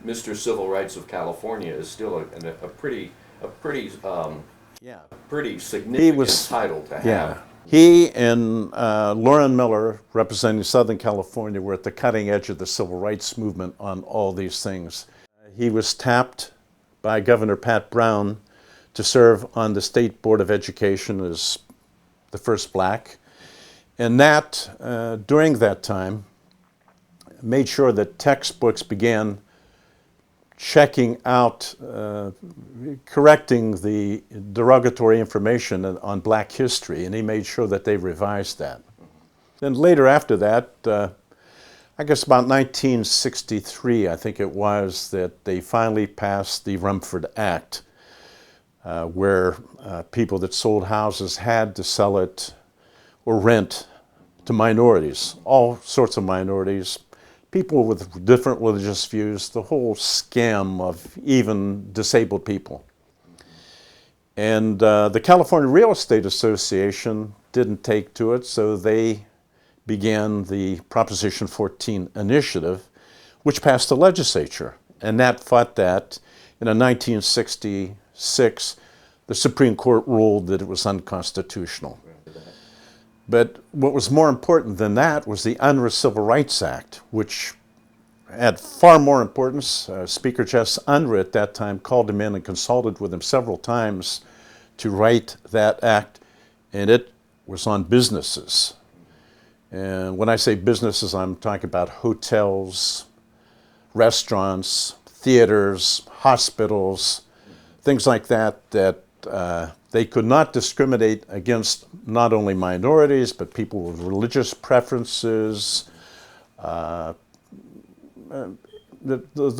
Mr. Civil Rights of California is still a pretty Yeah. pretty significant title to have. Yeah. He and Loren Miller, representing Southern California, were at the cutting edge of the civil rights movement on all these things. He was tapped by Governor Pat Brown to serve on the State Board of Education as the first black. And Nat, during that time, made sure that textbooks began checking out, correcting the derogatory information on black history, and he made sure that they revised that. Then later after that, I guess about 1963, I think it was, that they finally passed the Rumford Act, where people that sold houses had to sell it or rent to minorities, all sorts of minorities, people with different religious views, the whole scam of even disabled people. And the California Real Estate Association didn't take to it, so they began the Proposition 14 initiative, which passed the legislature. And Nat fought that. And in 1966, the Supreme Court ruled that it was unconstitutional. But what was more important than that was the Unruh Civil Rights Act, which had far more importance. Speaker Jess Unruh at that time called him in and consulted with him several times to write that act, and it was on businesses. And when I say businesses, I'm talking about hotels, restaurants, theaters, hospitals, things like that, that they could not discriminate against not only minorities, but people with religious preferences, the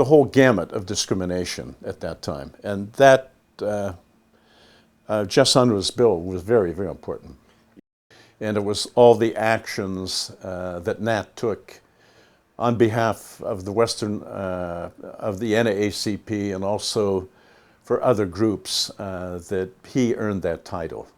whole gamut of discrimination at that time. And that, Jess Unruh's bill was very, very important. And it was all the actions that Nat took on behalf of the Western, of the NAACP, and also for other groups that he earned that title.